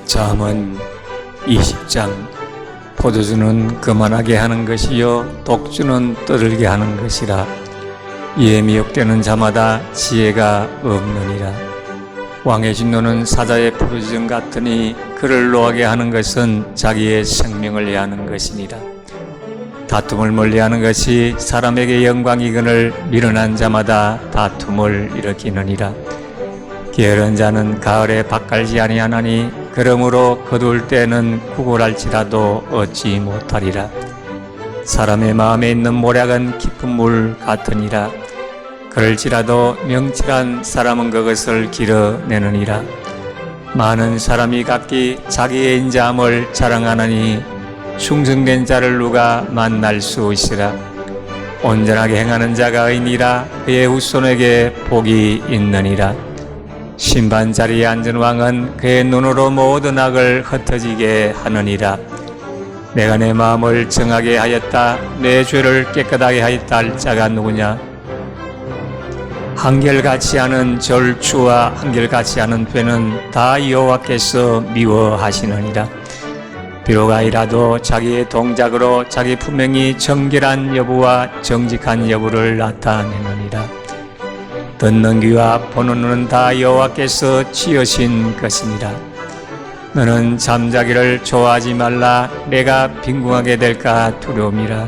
잠언 20장. 포도주는 그만하게 하는 것이요 독주는 떠들게 하는 것이라. 이에 미혹되는 자마다 지혜가 없느니라. 왕의 진노는 사자의 부르짖음 같으니 그를 노하게 하는 것은 자기의 생명을 해하는 것이니라. 다툼을 멀리하는 것이 사람에게 영광이거늘 미련한 자마다 다툼을 일으키느니라. 게으른 자는 가을에 밭갈지 아니하나니 그러므로 거둘 때는 구걸할지라도 얻지 못하리라. 사람의 마음에 있는 모략은 깊은 물 같으니라. 그럴지라도 명철한 사람은 그것을 길어내느니라. 많은 사람이 각기 자기의 인자함을 자랑하나니 충성된 자를 누가 만날 수 있으라. 온전하게 행하는 자가 의인이라. 그의 후손에게 복이 있느니라. 심판 자리에 앉은 왕은 그의 눈으로 모든 악을 흩어지게 하느니라. 내가 내 마음을 정하게 하였다. 내 죄를 깨끗하게 하였다 할 자가 누구냐? 한결같이 하는 절추와 한결같이 하는 죄는 다 여호와께서 미워하시느니라. 비록 아이라도 자기의 동작으로 자기 분명히 정결한 여부와 정직한 여부를 나타내느니라. 듣는 귀와 보는 눈은 다 여호와께서 지으신 것이니라. 너는 잠자기를 좋아하지 말라. 내가 빈궁하게 될까 두려움이라.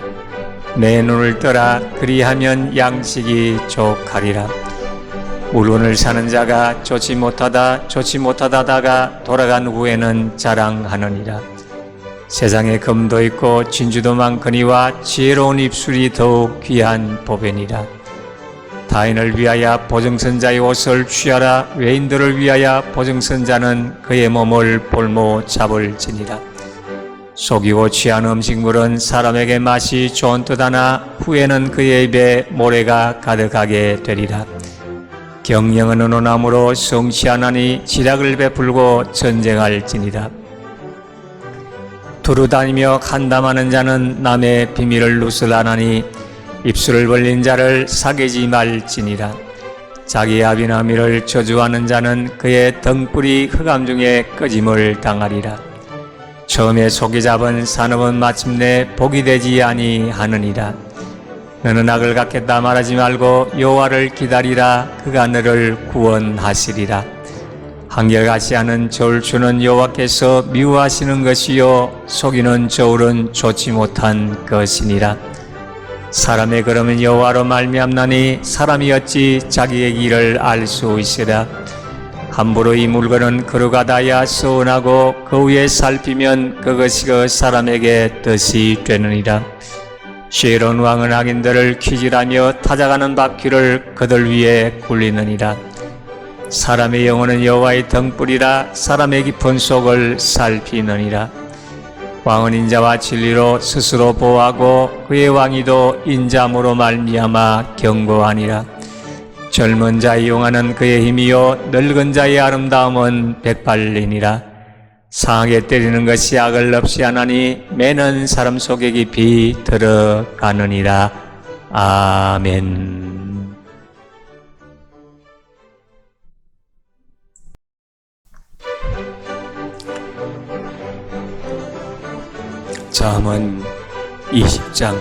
내 눈을 떠라. 그리하면 양식이 족하리라. 물건을 사는 자가 좋지 못하다가 돌아간 후에는 자랑하느니라. 세상에 금도 있고 진주도 많거니와 지혜로운 입술이 더욱 귀한 보배니라. 타인을 위하여 보증선자의 옷을 취하라. 외인들을 위하여 보증선자는 그의 몸을 볼모 잡을지니라. 속이고 취한 음식물은 사람에게 맛이 좋은 듯하나 후에는 그의 입에 모래가 가득하게 되리라. 경영은 은은함으로 성취하나니 지략을 베풀고 전쟁할지니라. 두루다니며 간담하는 자는 남의 비밀을 누설하나니 입술을 벌린 자를 사귀지 말지니라. 자기 아비나미를 저주하는 자는 그의 등불이 흑암 중에 꺼짐을 당하리라. 처음에 속이 잡은 산업은 마침내 복이 되지 아니하느니라. 너는 악을 갖겠다 말하지 말고 여호와를 기다리라. 그가 너를 구원하시리라. 한결같이 하는 절추는 여호와께서 미워하시는 것이요 속이는 저울은 좋지 못한 것이니라. 사람의 걸음은 여호와로 말미암나니 사람이 어찌 자기의 길을 알 수 있으랴. 함부로 이 물건은 걸어가다야 서운하고 그 위에 살피면 그것이 그 사람에게 뜻이 되느니라. 지혜로운 왕은 악인들을 퀴질하며 타작하는 바퀴를 그들 위에 굴리느니라. 사람의 영혼은 여호와의 등불이라. 사람의 깊은 속을 살피느니라. 왕은 인자와 진리로 스스로 보호하고 그의 왕위도 인자함으로 말미암아 견고하니라. 젊은 자의 용화는 그의 힘이요 늙은 자의 아름다움은 백발이니라. 상하게 때리는 것이 악을 없이 하나니 매는 사람 속에 깊이 들어가느니라. 아멘. 잠언 20장.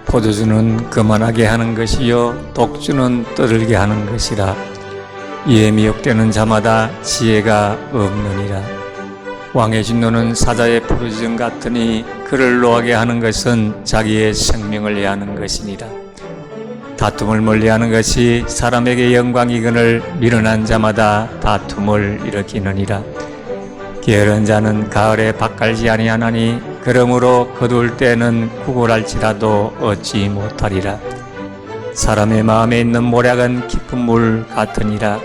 포도주는 그만하게 하는 것이요 독주는 떠들게 하는 것이라. 이에 미혹되는 자마다 지혜가 없느니라. 왕의 진노는 사자의 부르짖음 같으니 그를 노하게 하는 것은 자기의 생명을 해하는 것이니라. 다툼을 멀리하는 것이 사람에게 영광이거늘 미련한 자마다 다툼을 일으키느니라. 게으른 자는 가을에 밭갈지 아니하나니 그러므로 거둘 때는 구걸할지라도 얻지 못하리라. 사람의 마음에 있는 모략은 깊은 물 같으니라.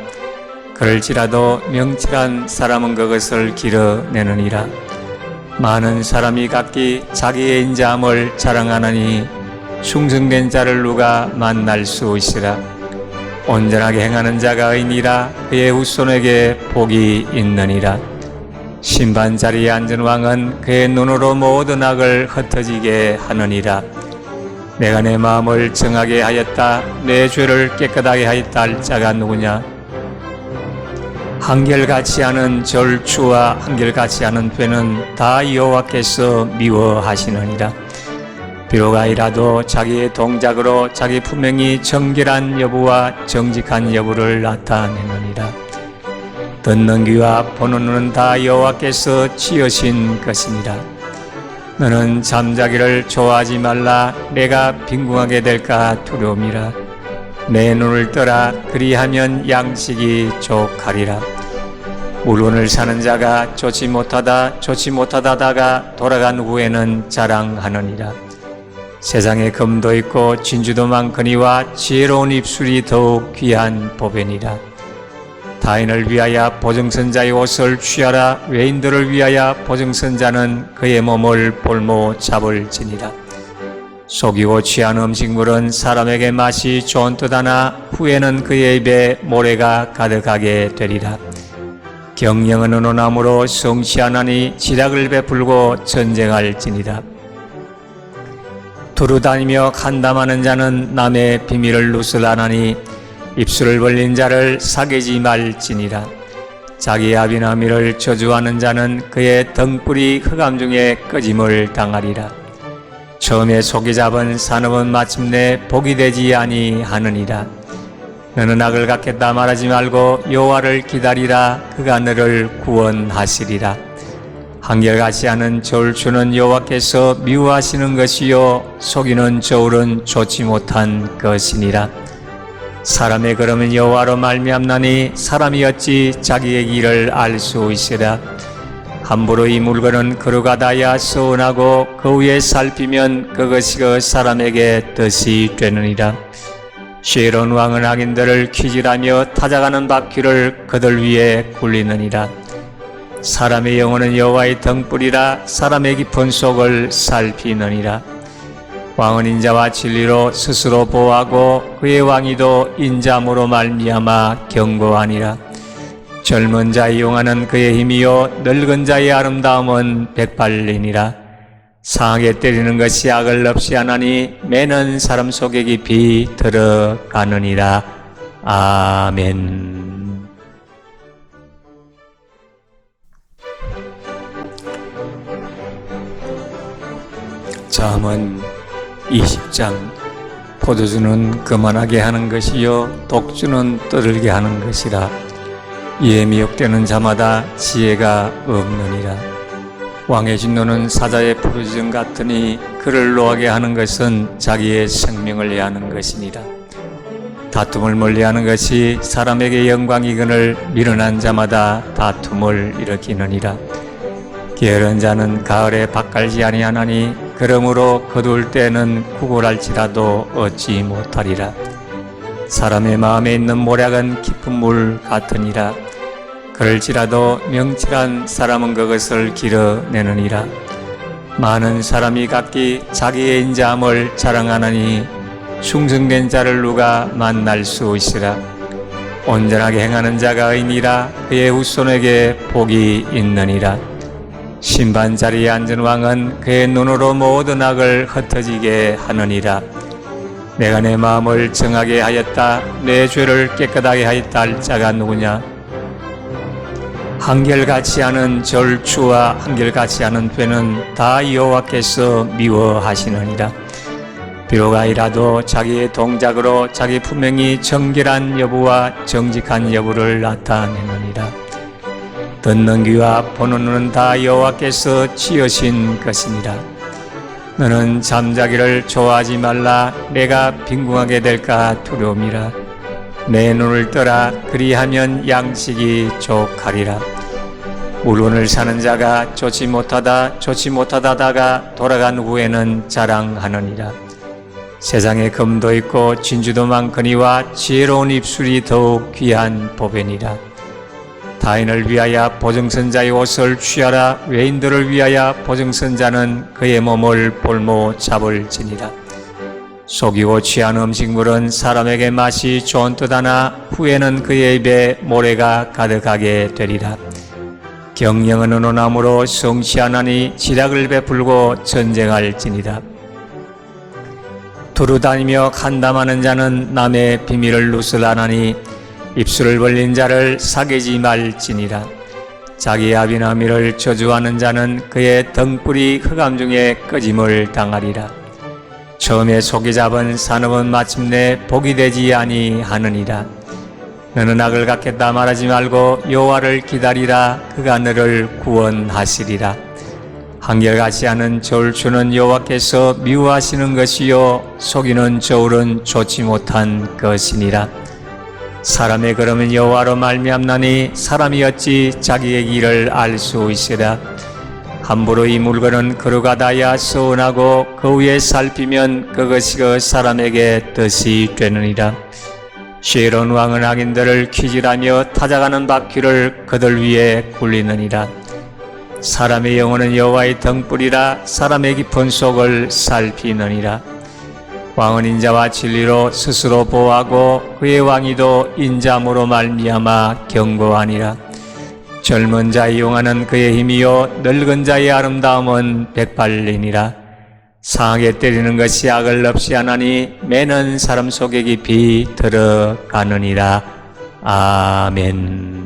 그럴지라도 명철한 사람은 그것을 길어내느니라. 많은 사람이 각기 자기의 인자함을 자랑하나니 충성된 자를 누가 만날 수 있으라. 온전하게 행하는 자가 의인이라. 그의 후손에게 복이 있느니라. 심판 자리에 앉은 왕은 그의 눈으로 모든 악을 흩어지게 하느니라. 내가 내 마음을 정하게 하였다. 내 죄를 깨끗하게 하였다 할 자가 누구냐? 한결같이 하는 절추와 한결같이 하는 회는 다 여호와께서 미워하시느니라. 비록 아이라도 자기의 동작으로 자기 분명히 정결한 여부와 정직한 여부를 나타내느니라. 듣는 귀와 보는 눈은 다 여호와께서 지으신 것이니라. 너는 잠자기를 좋아하지 말라. 내가 빈궁하게 될까 두려움이라. 내 눈을 떠라. 그리하면 양식이 족하리라. 물건을 사는 자가 좋지 못하다가 돌아간 후에는 자랑하느니라. 세상에 금도 있고 진주도 많거니와 지혜로운 입술이 더욱 귀한 보배니라. 타인을 위하여 보증선자의 옷을 취하라. 외인들을 위하여 보증선자는 그의 몸을 볼모 잡을지니라. 속이고 취한 음식물은 사람에게 맛이 좋은 듯하나 후에는 그의 입에 모래가 가득하게 되리라. 경영은 은은함으로 성취하나니 지략을 베풀고 전쟁할지니라. 두루다니며 간담하는 자는 남의 비밀을 누설하나니 입술을 벌린 자를 사귀지 말지니라. 자기 아비나미를 저주하는 자는 그의 등불이 흑암 중에 꺼짐을 당하리라. 처음에 속이 잡은 산업은 마침내 복이 되지 아니하느니라. 너는 악을 갖겠다 말하지 말고 여호와를 기다리라. 그가 너를 구원하시리라. 한결같이 하는 절추는 여호와께서 미워하시는 것이요 속이는 저울은 좋지 못한 것이니라. 사람의 걸음은 여호와로 말미암나니 사람이 어찌 자기의 길을 알 수 있으랴. 함부로 이 물건은 걸어가다야 서운하고 그 위에 살피면 그것이 그 사람에게 뜻이 되느니라. 시에론 왕은 악인들을 퀴질하며 타작하는 바퀴를 그들 위에 굴리느니라. 사람의 영혼은 여호와의 등불이라. 사람의 깊은 속을 살피느니라. 왕은 인자와 진리로 스스로 보호하고 그의 왕위도 인자함으로 말미암아 견고하니라. 젊은 자의 용화는 그의 힘이요 늙은 자의 아름다움은 백발이니라. 상하게 때리는 것이 악을 없이 하나니 매는 사람 속에 깊이 들어가느니라. 아멘. 잠언 20장. 포도주는 그만하게 하는 것이요 독주는 떠들게 하는 것이라. 이에 미혹되는 자마다 지혜가 없느니라. 왕의 진노는 사자의 부르짖음 같으니 그를 노하게 하는 것은 자기의 생명을 해하는 것이니라. 다툼을 멀리하는 것이 사람에게 영광이거늘 미련한 자마다 다툼을 일으키느니라. 게으른 자는 가을에 밭갈지 아니하나니 그러므로 거둘 때는 구걸할지라도 얻지 못하리라. 사람의 마음에 있는 모략은 깊은 물 같으니라. 그럴지라도 명철한 사람은 그것을 길어내느니라. 많은 사람이 각기 자기의 인자함을 자랑하나니 충성된 자를 누가 만날 수 있으라. 온전하게 행하는 자가 의인이라. 그의 후손에게 복이 있느니라. 심판 자리에 앉은 왕은 그의 눈으로 모든 악을 흩어지게 하느니라. 내가 내 마음을 정하게 하였다. 내 죄를 깨끗하게 하였다 할 자가 누구냐? 한결같이 하는 절추와 한결같이 하는 회는 다 여호와께서 미워하시느니라. 비록 아이라도 자기의 동작으로 자기 분명히 정결한 여부와 정직한 여부를 나타내느니라. 듣는 귀와 보는 눈은 다 여호와께서 지으신 것이니라. 너는 잠자기를 좋아하지 말라. 내가 빈궁하게 될까 두려움이라. 내 눈을 떠라. 그리하면 양식이 족하리라. 물건을 사는 자가 좋지 못하다가 돌아간 후에는 자랑하느니라. 세상에 금도 있고 진주도 많거니와 지혜로운 입술이 더욱 귀한 보배니라. 타인을 위하여 보증선자의 옷을 취하라. 외인들을 위하여 보증선자는 그의 몸을 볼모 잡을지니라. 속이고 취한 음식물은 사람에게 맛이 좋은 듯하나 후에는 그의 입에 모래가 가득하게 되리라. 경영은 은은함으로 성취하나니 지략을 베풀고 전쟁할지니라. 두루다니며 간담하는 자는 남의 비밀을 누설하나니 입술을 벌린 자를 사귀지 말지니라. 자기 아비나미를 저주하는 자는 그의 등불이 흑암 중에 꺼짐을 당하리라. 처음에 속이 잡은 산업은 마침내 복이 되지 아니하느니라. 너는 악을 갖겠다 말하지 말고 여호와를 기다리라. 그가 너를 구원하시리라. 한결같이 하는 저울추는 여호와께서 미워하시는 것이요 속이는 저울은 좋지 못한 것이니라. 사람의 걸음은 여호와로 말미암나니 사람이 어찌 자기의 길을 알 수 있으랴. 함부로 이 물건은 걸어가다야 서운하고 그 위에 살피면 그것이 그 사람에게 뜻이 되느니라. 시에론 왕은 악인들을 퀴질하며 타작하는 바퀴를 그들 위에 굴리느니라. 사람의 영혼은 여호와의 등불이라. 사람의 깊은 속을 살피느니라. 왕은 인자와 진리로 스스로 보호하고 그의 왕위도 인자함으로 말미암아 견고하니라. 젊은 자의 용화는 그의 힘이요 늙은 자의 아름다움은 백발이니라. 상하게 때리는 것이 악을 없이 하나니 매는 사람 속에 깊이 들어가느니라. 아멘.